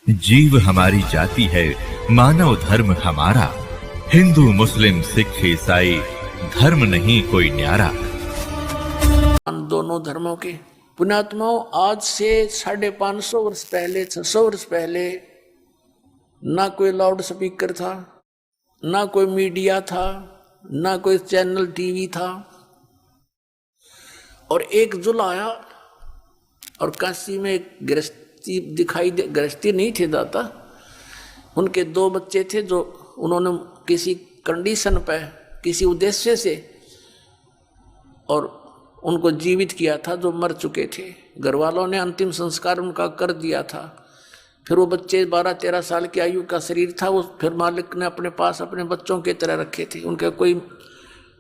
जीव हमारी जाति है, मानव धर्म हमारा। हिंदू मुस्लिम सिख ईसाई धर्म नहीं कोई न्यारा। दोनों धर्मों के पुण्यात्माओं, आज से 550 वर्ष पहले, 600 वर्ष पहले ना कोई लाउड स्पीकर था, ना कोई मीडिया था, ना कोई चैनल टीवी था। और एक जुल आया और काशी में एक गृहस्थी दिखाई दे। गृहस्थी नहीं थे दाता, उनके 2 बच्चे थे जो उन्होंने किसी कंडीशन पे, किसी उद्देश्य से और उनको जीवित किया था, जो मर चुके थे। घर वालों ने अंतिम संस्कार उनका कर दिया था। फिर वो बच्चे 12-13 साल की आयु का शरीर था, वो फिर मालिक ने अपने पास अपने बच्चों की तरह रखे थे। उनके कोई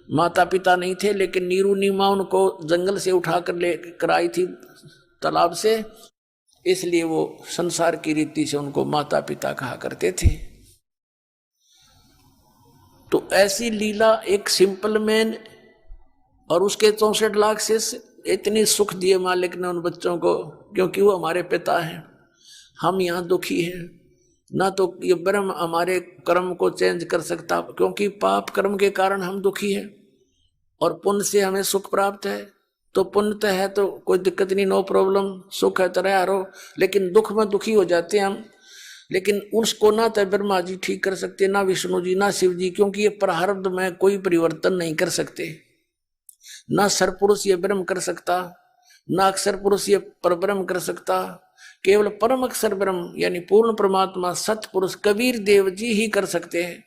माता पिता नहीं थे, लेकिन नीरू नीमा उनको जंगल से उठा कर लेकर आई थी, तालाब से, इसलिए वो संसार की रीति से उनको माता पिता कहा करते थे। तो ऐसी लीला एक सिंपल मैन और उसके 64 लाख से इतनी सुख दिए मालिक ने उन बच्चों को, क्योंकि वो हमारे पिता हैं। हम यहाँ दुखी हैं, ना तो ये ब्रह्म हमारे कर्म को चेंज कर सकता, क्योंकि पाप कर्म के कारण हम दुखी हैं और पुण्य से हमें सुख प्राप्त है। तो पुण्य तो है तो कोई दिक्कत नहीं, नो प्रॉब्लम, सुख है तरह आरो। लेकिन दुख में दुखी हो जाते हैं हम, लेकिन उसको ना तो ब्रह्मा जी ठीक कर सकते, ना विष्णु जी, ना शिव जी, क्योंकि ये प्रारब्ध में कोई परिवर्तन नहीं कर सकते। ना सरपुरुष ये ब्रह्म कर सकता, ना अक्षर पुरुष ये परब्रह्म कर सकता। केवल परम अक्षर ब्रह्म यानी पूर्ण परमात्मा सतपुरुष कबीर देव जी ही कर सकते हैं।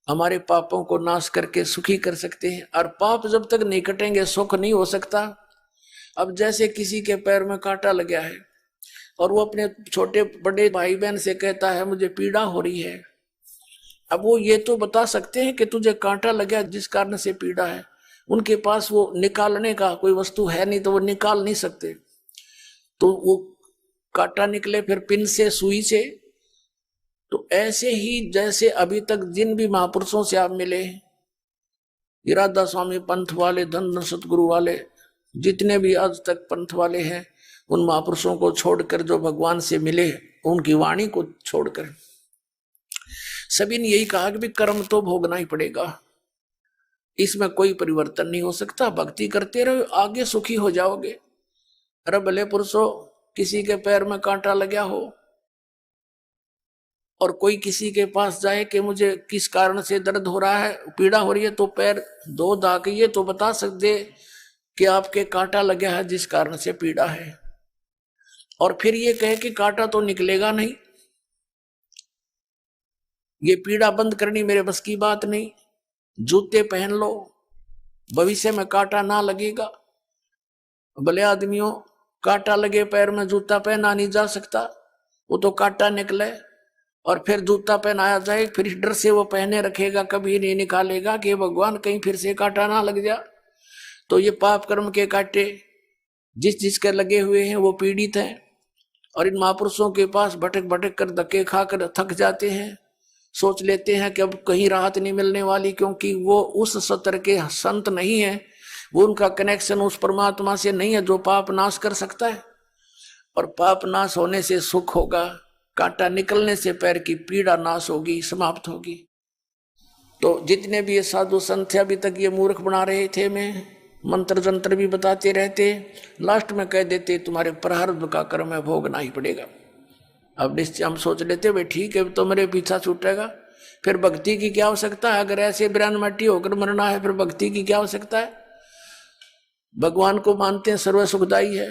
हमारे पापों को नाश करके सुखी कर सकते हैं, और पाप जब तक नहीं कटेंगे सुख नहीं हो सकता। अब जैसे किसी के पैर में कांटा लगा है और वो अपने छोटे बड़े भाई बहन से कहता है मुझे पीड़ा हो रही है। अब वो ये तो बता सकते हैं कि तुझे कांटा लगा जिस कारण से पीड़ा है, उनके पास वो निकालने का कोई वस्तु है नहीं, तो वो निकाल नहीं सकते। तो वो कांटा निकले फिर पिन से, सुई से। तो ऐसे ही जैसे अभी तक जिन भी महापुरुषों से आप मिले, इरादा स्वामी पंथ वाले, धन सतगुरु वाले, जितने भी आज तक पंथ वाले हैं, उन महापुरुषों को छोड़कर जो भगवान से मिले, उनकी वाणी को छोड़कर सभी ने यही कहा कि भी कर्म तो भोगना ही पड़ेगा, इसमें कोई परिवर्तन नहीं हो सकता। भक्ति करते रहो, आगे सुखी हो जाओगे। अरे भले पुरुषों, किसी के पैर में कांटा लगा हो और कोई किसी के पास जाए कि मुझे किस कारण से दर्द हो रहा है, पीड़ा हो रही है, तो पैर धो धा के ये तो बता सकते कि आपके कांटा लगा है जिस कारण से पीड़ा है। और फिर ये कहे कि कांटा तो निकलेगा नहीं, ये पीड़ा बंद करनी मेरे बस की बात नहीं, जूते पहन लो, भविष्य में कांटा ना लगेगा। भले आदमियों, कांटा लगे पैर में जूता पहना नहीं जा सकता, वो तो कांटा निकले और फिर जूता पहनाया जाए, फिर इस डर से वो पहने रखेगा, कभी नहीं निकालेगा कि भगवान कहीं फिर से कांटा ना लग जा। तो ये पाप कर्म के कांटे जिस जिसके लगे हुए हैं वो पीड़ित हैं, और इन महापुरुषों के पास भटक भटक कर धक्के खाकर थक जाते हैं, सोच लेते हैं कि अब कहीं राहत नहीं मिलने वाली, क्योंकि वो उस सत्र के संत नहीं है, वो उनका कनेक्शन उस परमात्मा से नहीं है जो पाप नाश कर सकता है। और पाप नाश होने से सुख होगा, कांटा निकलने से पैर की पीड़ा नाश होगी, समाप्त होगी। तो जितने भी ये साधु संत थे अभी तक ये मूर्ख बना रहे थे, मैं मंत्र जंत्र भी बताते रहते, लास्ट में कह देते तुम्हारे प्रारब्ध का कर्म है, भोगना ही पड़ेगा। अब निश्चय हम सोच लेते भाई ठीक है, तो मेरे पीछा छूटेगा, फिर भक्ति की क्या आवश्यकता है? अगर ऐसे बिरान मट्टी होकर मरना है, फिर भक्ति की क्या आवश्यकता है? भगवान को मानते हैं, सर्व सुखदाई है,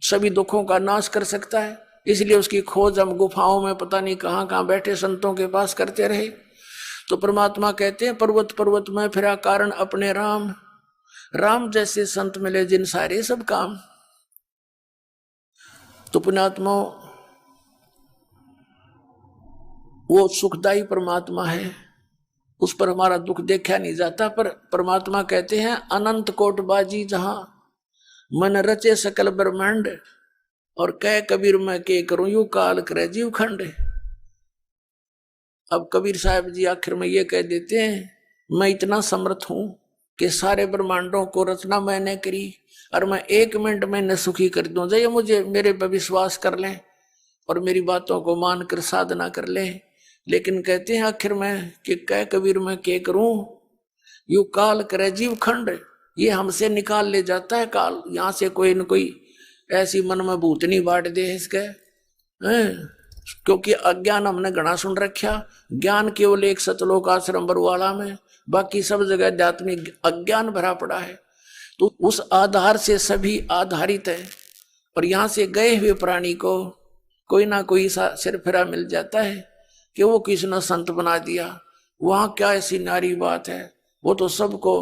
सभी दुखों का नाश कर सकता है, इसलिए उसकी खोज हम गुफाओं में पता नहीं कहाँ कहाँ बैठे संतों के पास करते रहे। तो परमात्मा कहते हैं पर्वत पर्वत में फिरा कारण अपने राम, राम जैसे संत मिले जिन सारे सब काम। तो पुण्यात्मा, वो सुखदाई परमात्मा है, उस पर हमारा दुख देखा नहीं जाता। पर परमात्मा कहते हैं अनंत कोट बाजी जहां मन रचे सकल ब्रह्मांड, और कह कबीर मैं के करूं यू काल करे जीव खंड। अब कबीर साहब जी आखिर में ये कह देते हैं मैं इतना समर्थ हूं कि सारे ब्रह्मांडों को रचना मैंने करी और मैं 1 मिनट में न सुखी कर दूं। जय मुझे मेरे पर विश्वास कर लें और मेरी बातों को मानकर साधना कर ले। लेकिन कहते हैं आखिर में कि कह कबीर मैं के करूं, यू काल करे जीव खंड, ये हमसे निकाल ले जाता है काल। यहां से कोई न कोई ऐसी मन में भूतनी बांट दे इसके क्योंकि अज्ञान हमने घना सुन रखा। ज्ञान केवल एक सतलोक आश्रम बरवाला में, बाकी सब जगह आध्यात्मिक अज्ञान भरा पड़ा है। तो उस आधार से सभी आधारित है, और यहां से गए हुए प्राणी को कोई ना कोई सा सिरफिरा मिल जाता है कि वो किसी ने संत बना दिया। वहां क्या ऐसी नारी बात है, वो तो सबको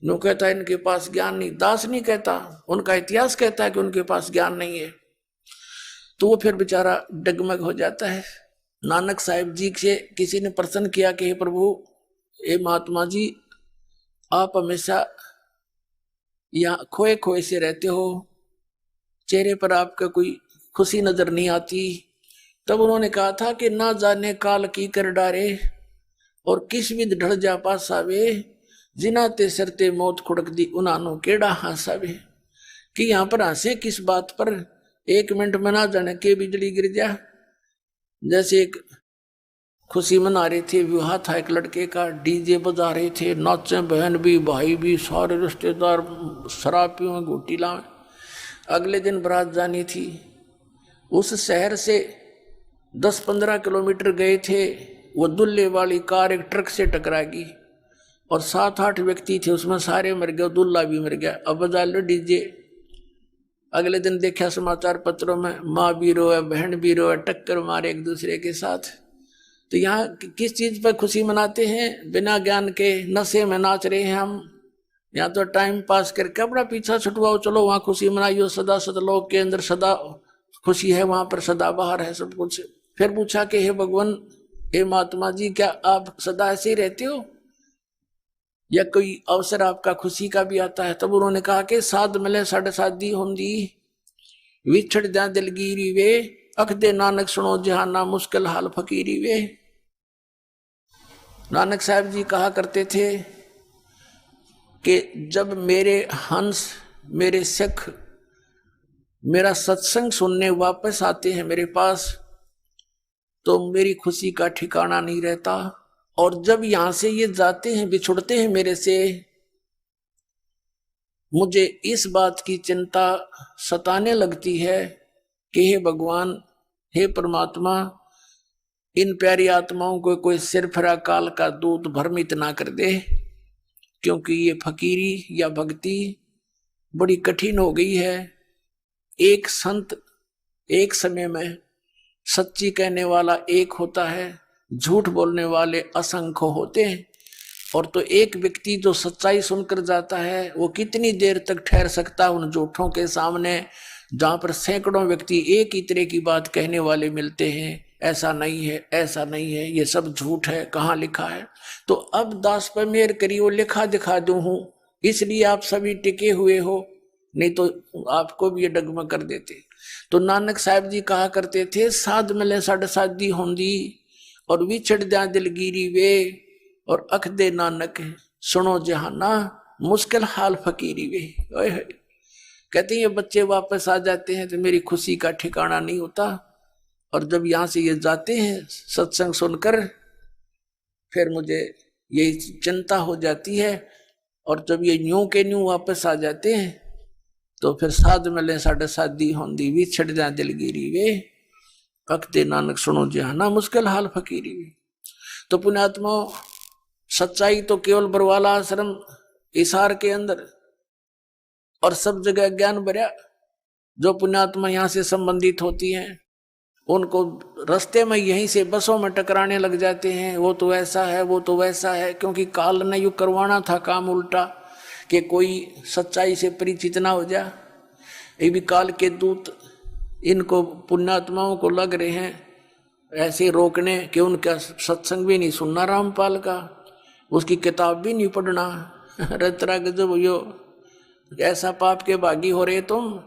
नो कहता है इनके पास ज्ञान नहीं। दास नहीं कहता, उनका इतिहास कहता है कि उनके पास ज्ञान नहीं है। तो वो फिर बेचारा डगमग हो जाता है। नानक साहिब जी से किसी ने प्रश्न किया कि हे प्रभु, हे महात्मा जी, आप हमेशा यहाँ खोए खोए से रहते हो, चेहरे पर आपका कोई खुशी नजर नहीं आती। तब उन्होंने कहा था कि ना जाने काल की कर डारे और किस विध ढल जा पासावे, जिनाते सरते मौत खुड़क दी उन्हानो केड़ा हासावे। कि यहाँ पर हंसे किस बात पर, एक मिनट में ना जाने के बिजली गिर जा। जैसे एक खुशी मना रहे थे, विवाह था एक लड़के का, डीजे बजा रहे थे, नाचे बहन भी भाई भी सारे रिश्तेदार, शराब पियो घोटी लाए। अगले दिन बारात जानी थी। उस शहर से 10-15 किलोमीटर गए थे, वो दुल्हे वाली कार एक ट्रक से टकरा गई और 7-8 व्यक्ति थे, उसमें सारे मर गए, दुल्हा भी मर गया। अब बजा लो डीजे। अगले दिन देखा समाचार पत्रों में, माँ भी रोए, बहन भी रोए, टक्कर मारे एक दूसरे के साथ। तो यहाँ किस चीज पर खुशी मनाते हैं? बिना ज्ञान के नशे में नाच रहे हैं हम। यहाँ तो टाइम पास करके अपना पीछा छुटवाओ, चलो वहां खुशी मनाइयो, सदा सतलोक के अंदर सदा खुशी है, वहां पर सदा बाहर है सब कुछ। फिर पूछा कि हे भगवान, हे महात्मा जी, क्या आप सदा ऐसे ही रहते हो या कोई अवसर आपका खुशी का भी आता है? तब उन्होंने कहा कि साध मिले साढ़े शादी होंगी, विछड़ जा दिलगीरी वे, अख दे नानक सुनो जहाना मुश्किल हाल फकीरी वे। नानक साहब जी कहा करते थे कि जब मेरे हंस, मेरे सिख मेरा सत्संग सुनने वापस आते हैं मेरे पास, तो मेरी खुशी का ठिकाना नहीं रहता। और जब यहां से ये जाते हैं, बिछुड़ते हैं मेरे से, मुझे इस बात की चिंता सताने लगती है कि हे भगवान, हे परमात्मा, इन प्यारी आत्माओं को कोई सिरफिरा काल का दूत भ्रमित ना कर दे, क्योंकि ये फकीरी या भक्ति बड़ी कठिन हो गई है। एक संत एक समय में सच्ची कहने वाला एक होता है, झूठ बोलने वाले असंख्य होते हैं। और तो एक व्यक्ति जो सच्चाई सुनकर जाता है, वो कितनी देर तक ठहर सकता है उन झूठों के सामने, जहां पर सैकड़ों व्यक्ति एक ही तरह की बात कहने वाले मिलते हैं। ऐसा नहीं है, ऐसा नहीं है, ये सब झूठ है, कहाँ लिखा है? तो अब दास पर मेहर करी, वो लिखा दिखा दूं हूं, इसलिए आप सभी टिके हुए हो, नहीं तो आपको भी ये डगमग कर देते। तो नानक साहब जी कहा करते थे, साध मिले साढ़े शादी होंगी और विछड़ जा दिलगीरी वे, और अख दे नानक सुनो जहाना मुश्किल हाल फकीरी वे। कहते हैं ये बच्चे वापस आ जाते हैं तो मेरी खुशी का ठिकाना नहीं होता, और जब यहाँ से ये जाते हैं सत्संग सुनकर, फिर मुझे यही चिंता हो जाती है। और जब ये न्यू के न्यू वापस आ जाते हैं, तो फिर साध मिले साढ़े शादी होंदी, विछड़ जा दिलगीरी वे, अख दे नानक सुनो जहाना मुश्किल हाल फकीरी वे। तो पुण्यात्मा, सच्चाई तो केवल बरवाला आश्रम इसार के अंदर और सब जगह ज्ञान भरा। जो पुण्यात्मा यहाँ से संबंधित होती हैं, उनको रास्ते में यहीं से बसों में टकराने लग जाते हैं, वो तो ऐसा है, वो तो वैसा है, क्योंकि काल ने युग करवाना था काम उल्टा कि कोई सच्चाई से परिचित ना हो जा। ये भी काल के दूत इनको पुण्यात्माओं को लग रहे हैं ऐसे रोकने कि उनका सत्संग भी नहीं सुनना, रामपाल का, उसकी किताब भी नहीं पढ़ना। रतरा गजब यो, ऐसा पाप के भागी हो रहे तुम।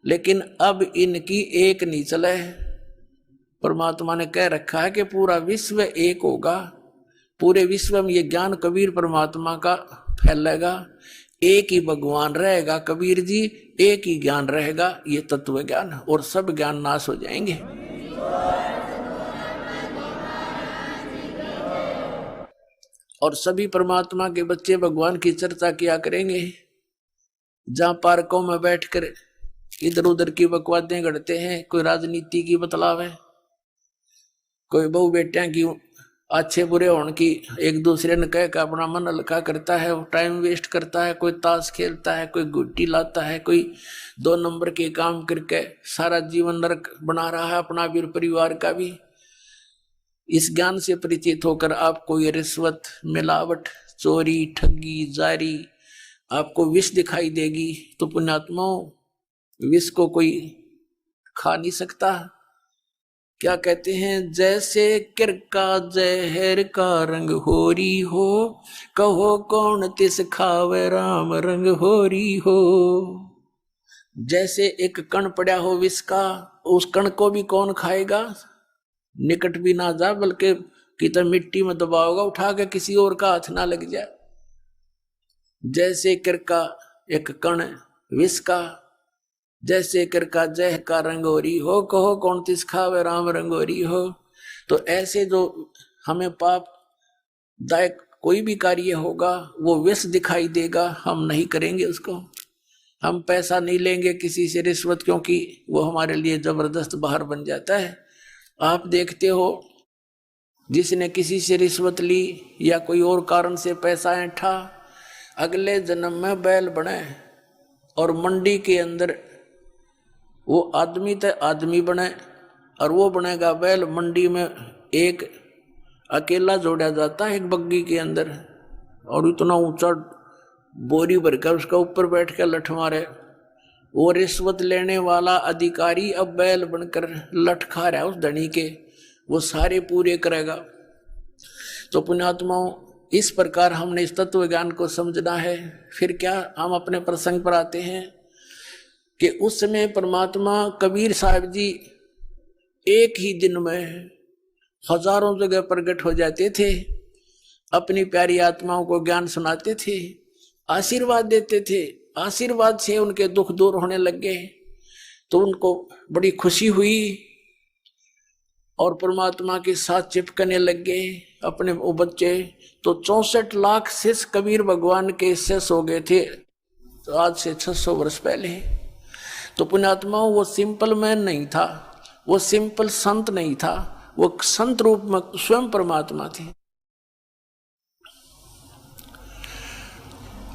लेकिन अब इनकी एक नहीं चले। परमात्मा ने कह रखा है कि पूरा विश्व एक होगा, पूरे विश्व में ये ज्ञान कबीर परमात्मा का फैलेगा, एक ही भगवान रहेगा कबीर जी, एक ही ज्ञान रहेगा, ये तत्व ज्ञान, और सब ज्ञान नाश हो जाएंगे। और सभी परमात्मा के बच्चे भगवान की चर्चा किया करेंगे। जहां पार्कों में बैठकर इधर उधर की बकवादें गढ़ते हैं, कोई राजनीति की बतलावे, कोई बहु बेटियां की अच्छे बुरे होने की एक दूसरे ने कह के अपना मन हल्का करता है, टाइम वेस्ट करता है, कोई ताश खेलता है, कोई गुट्टी लाता है, कोई 2 नंबर के काम करके सारा जीवन नरक बना रहा है अपना भी और परिवार का भी। इस ज्ञान से परिचित होकर आपको ये रिश्वत, मिलावट, चोरी, ठगी, जारी आपको विष दिखाई देगी तो पुण्यात्माओं, विष को कोई खा नहीं सकता। क्या कहते हैं, जैसे किरका जहर का रंग होरी हो, कहो कौन तिस खावे राम रंग होरी हो। जैसे एक कण पड़ा हो विष का, उस कण को भी कौन खाएगा, निकट भी ना जा, बल्कि कितना मिट्टी में दबाओगा उठा के, किसी और का हाथ ना लग जाए। जैसे किरका एक कण विष का, जैसे किरका जहर का रंगोरी हो, कहो कौन तिस खावे राम रंगोरी हो। तो ऐसे जो हमें पाप दायक कोई भी कार्य होगा वो विष दिखाई देगा, हम नहीं करेंगे उसको। हम पैसा नहीं लेंगे किसी से रिश्वत, क्योंकि वो हमारे लिए जबरदस्त बाहर बन जाता है। आप देखते हो जिसने किसी से रिश्वत ली या कोई और कारण से पैसा ऐंठा, अगले जन्म में बैल बने और मंडी के अंदर वो आदमी तो आदमी बने और वो बनेगा बैल। मंडी में एक अकेला जोड़ा जाता है एक बग्गी के अंदर, और इतना ऊंचा बोरी भरकर उसका ऊपर बैठ कर लठ मारे। वो रिश्वत लेने वाला अधिकारी अब बैल बनकर लठ खा रहा है उस धनी के, वो सारे पूरे करेगा। तो पुण्यात्माओं, इस प्रकार हमने इस तत्व ज्ञान को समझना है। फिर क्या, हम अपने प्रसंग पर आते हैं कि उस समय परमात्मा कबीर साहब जी एक ही दिन में हजारों जगह प्रकट हो जाते थे, अपनी प्यारी आत्माओं को ज्ञान सुनाते थे, आशीर्वाद देते थे। आशीर्वाद से उनके दुख दूर होने लग गए तो उनको बड़ी खुशी हुई और परमात्मा के साथ चिपकने लग गए अपने वो बच्चे। तो 64 लाख शिष्य कबीर भगवान के शिष्य हो गए थे तो आज से 600 वर्ष पहले। तो पुण्यात्माओं, वो सिंपल मैन नहीं था, वो सिंपल संत नहीं था, वो संत रूप में स्वयं परमात्मा थे।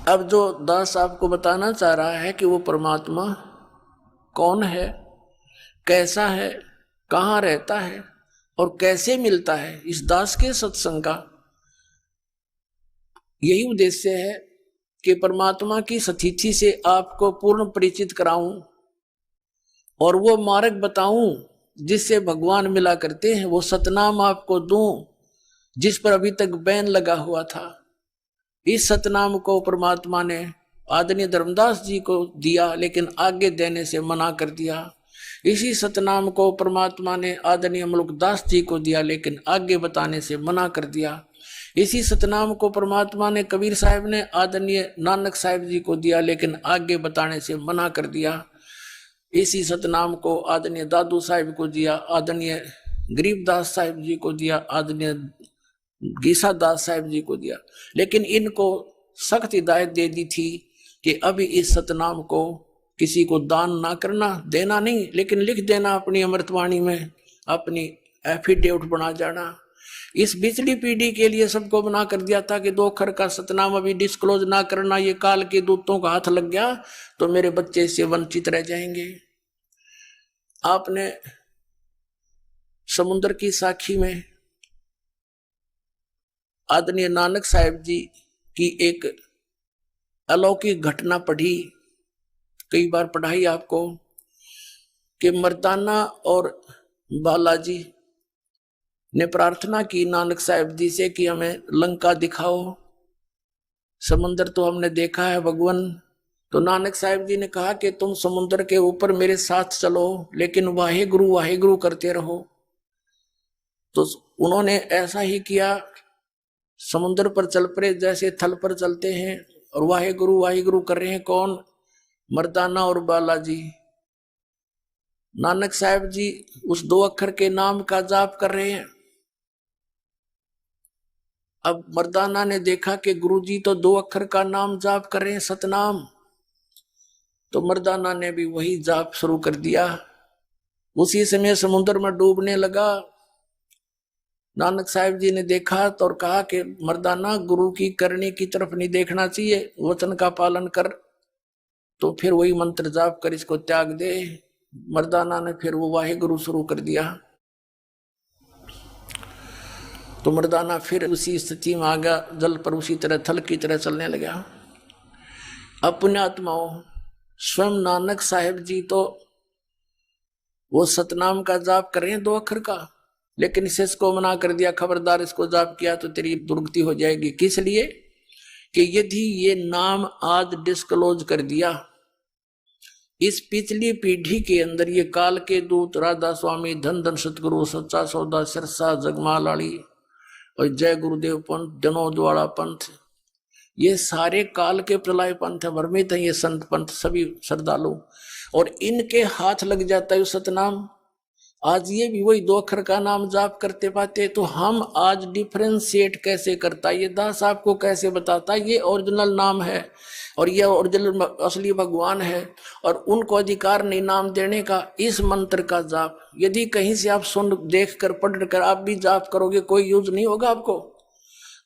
अब जो दास आपको बताना चाह रहा है कि वो परमात्मा कौन है, कैसा है, कहाँ रहता है और कैसे मिलता है, इस दास के सत्संग का यही उद्देश्य है कि परमात्मा की सतिथि से आपको पूर्ण परिचित कराऊं और वो मार्ग बताऊं जिससे भगवान मिला करते हैं, वो सतनाम आपको दूं जिस पर अभी तक बैन लगा हुआ था। इस सतनाम को परमात्मा ने आदरणीय धर्मदास जी को दिया, लेकिन आगे देने से मना कर दिया। इसी सतनाम को परमात्मा ने आदरणीय मुल्कदास जी को दिया, लेकिन आगे बताने से मना कर दिया। इसी सतनाम को परमात्मा ने कबीर साहब ने आदरणीय नानक साहब जी को दिया, लेकिन आगे बताने से मना कर दिया। इसी सतनाम को आदरणीय दादू साहब को दिया, आदरणीय गरीबदास साहब जी को दिया, आदरणीय गीसा दास साहब जी को दिया, लेकिन इनको सख्त हिदायत दे दी थी कि अभी इस सतनाम को किसी को दान ना करना, देना नहीं, लेकिन लिख देना अपनी अमृतवाणी में, अपनी एफिडेविट बना जाना। इस बिचली पीढ़ी के लिए सबको बना कर दिया था कि 2 अक्षर का सतनाम अभी डिस्क्लोज ना करना, ये काल के दूतों का हाथ लग गया तो मेरे बच्चे इससे वंचित रह जाएंगे। आपने समुद्र की साखी में आदरणीय नानक साहब जी की एक अलौकिक घटना पढ़ी, कई बार पढ़ाई आपको, कि मर्दाना और बालाजी ने प्रार्थना की नानक साहब जी से कि हमें लंका दिखाओ, समुद्र तो हमने देखा है भगवान। तो नानक साहब जी ने कहा कि तुम समुद्र के ऊपर मेरे साथ चलो, लेकिन वाहेगुरु वाहेगुरु करते रहो। तो उन्होंने ऐसा ही किया, समुद्र पर चल पड़े जैसे थल पर चलते हैं, और वाहेगुरु वाहेगुरु कर रहे हैं। कौन? मर्दाना और बालाजी। नानक साहब जी उस 2 अक्षर के नाम का जाप कर रहे हैं अब मर्दाना ने देखा कि गुरुजी तो 2 अक्षर का नाम जाप कर रहे हैं, सतनाम। तो मर्दाना ने भी वही जाप शुरू कर दिया। उसी समय समुद्र में डूबने लगा। नानक साहिब जी ने देखा तो और कहा कि मर्दाना, गुरु की करनी की तरफ नहीं देखना चाहिए, वचन का पालन कर। तो फिर वही मंत्र जाप कर इसको त्याग दे। मर्दाना ने फिर वो वाहे गुरु शुरू कर दिया। तो मर्दाना फिर उसी स्थिति में आ गया, जल पर उसी तरह थल की तरह चलने लगा। अब पुण्यात्माओं, स्वयं नानक साहिब जी तो वो सतनाम का जाप कर रहे हैं 2 अक्षर का, लेकिन इसे इसको मना कर दिया, खबरदार इसको जाप किया तो तेरी दुर्गति हो जाएगी। किस लिए? कि यदि ये नाम आज डिस्क्लोज कर दिया, इस पिछली पीढ़ी के अंदर ये काल के दूत, राधा स्वामी, धन धन सतगुरु, सच्चा सौदा, सिरसा, जगमालाड़ी और जय गुरुदेव पंथ, जनोद वाला पंथ, ये सारे काल के प्रलय पंथ है, भ्रमित है ये संत पंथ सभी श्रद्धालु, और इनके हाथ लग जाता है सतनाम। आज ये भी वही 2 अक्षर का नाम जाप करते पाते, तो हम आज डिफरेंशिएट कैसे करता, ये दास आपको कैसे बताता ये ओरिजिनल नाम है और ये ओरिजिनल असली भगवान है, और उनको अधिकार नहीं नाम देने का। इस मंत्र का जाप यदि कहीं से आप सुन देख कर पढ़ कर आप भी जाप करोगे, कोई यूज नहीं होगा, आपको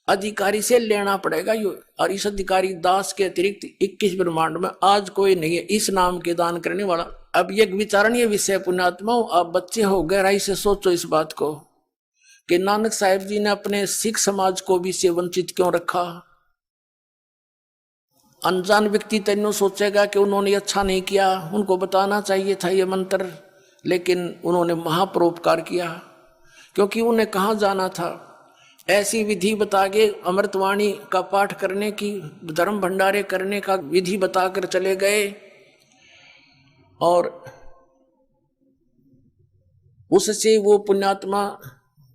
अधिकारी से लेना पड़ेगा ये। और इस अधिकारी दास के अतिरिक्त 21 ब्रह्मांड में आज कोई नहीं है इस नाम के दान करने वाला। अब ये विचारणीय विषय पुण्यात्माओं, आप बच्चे हो, गहराई से सोचो इस बात को कि नानक साहिब जी ने अपने सिख समाज को भी से वंचित क्यों रखा। अनजान व्यक्ति तैनो सोचेगा कि उन्होंने अच्छा नहीं किया, उनको बताना चाहिए था ये मंत्र, लेकिन उन्होंने महापरोपकार किया, क्योंकि उन्हें कहाँ जाना था। ऐसी विधि बता के अमृतवाणी का पाठ करने की, धर्म भंडारे करने का विधि बताकर चले गए, और उससे वो पुण्यात्मा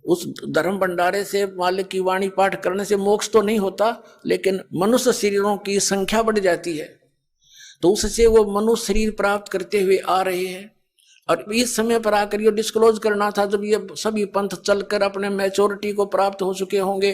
उस धर्म भंडारे से मालिक की वाणी पाठ करने से मोक्ष तो नहीं होता, लेकिन मनुष्य शरीरों की संख्या बढ़ जाती है। तो उससे वो मनुष्य शरीर प्राप्त करते हुए आ रहे हैं, और इस समय पर आकर ये डिस्क्लोज करना था जब ये सभी पंथ चलकर अपने मैच्योरिटी को प्राप्त हो चुके होंगे,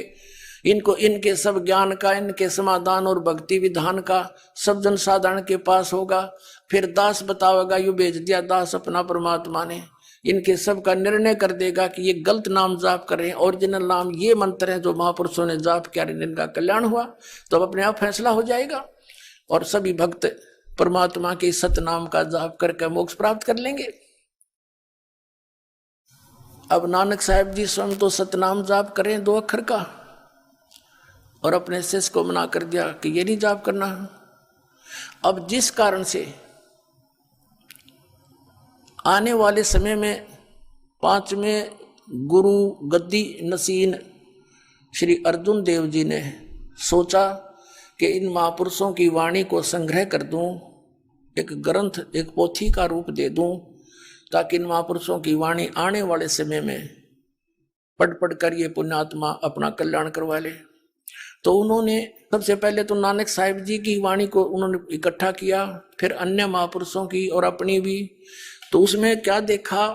इनको इनके सब ज्ञान का, इनके समाधान और भक्ति विधान का सब जन साधारण के पास होगा। फिर दास बतावेगा, यू भेज दिया दास अपना परमात्मा ने, इनके सब का निर्णय कर देगा कि ये गलत नाम जाप कर रहे हैं, ओरिजिनल नाम ये मंत्र है जो महापुरुषों ने जाप किया, इनका कल्याण हुआ। तो अब अपने आप फैसला हो जाएगा और सभी भक्त परमात्मा के सतनाम का जाप करके मोक्ष प्राप्त कर लेंगे। अब नानक साहिब जी स्वयं तो सतनाम जाप करें 2 अक्षर का, और अपने शिष्य को मना कर दिया कि ये नहीं जाप करना। अब जिस कारण से आने वाले समय में 5वें गुरु गद्दी नसीन श्री अर्जुन देव जी ने सोचा कि इन महापुरुषों की वाणी को संग्रह कर दूं, एक ग्रंथ, एक पोथी का रूप दे दूं, ताकि इन महापुरुषों की वाणी आने वाले समय में पढ़ कर ये पुण्यात्मा अपना कल्याण करवा ले। तो उन्होंने सबसे पहले तो नानक साहिब जी की वाणी को उन्होंने इकट्ठा किया, फिर अन्य महापुरुषों की और अपनी भी। तो उसमें क्या देखा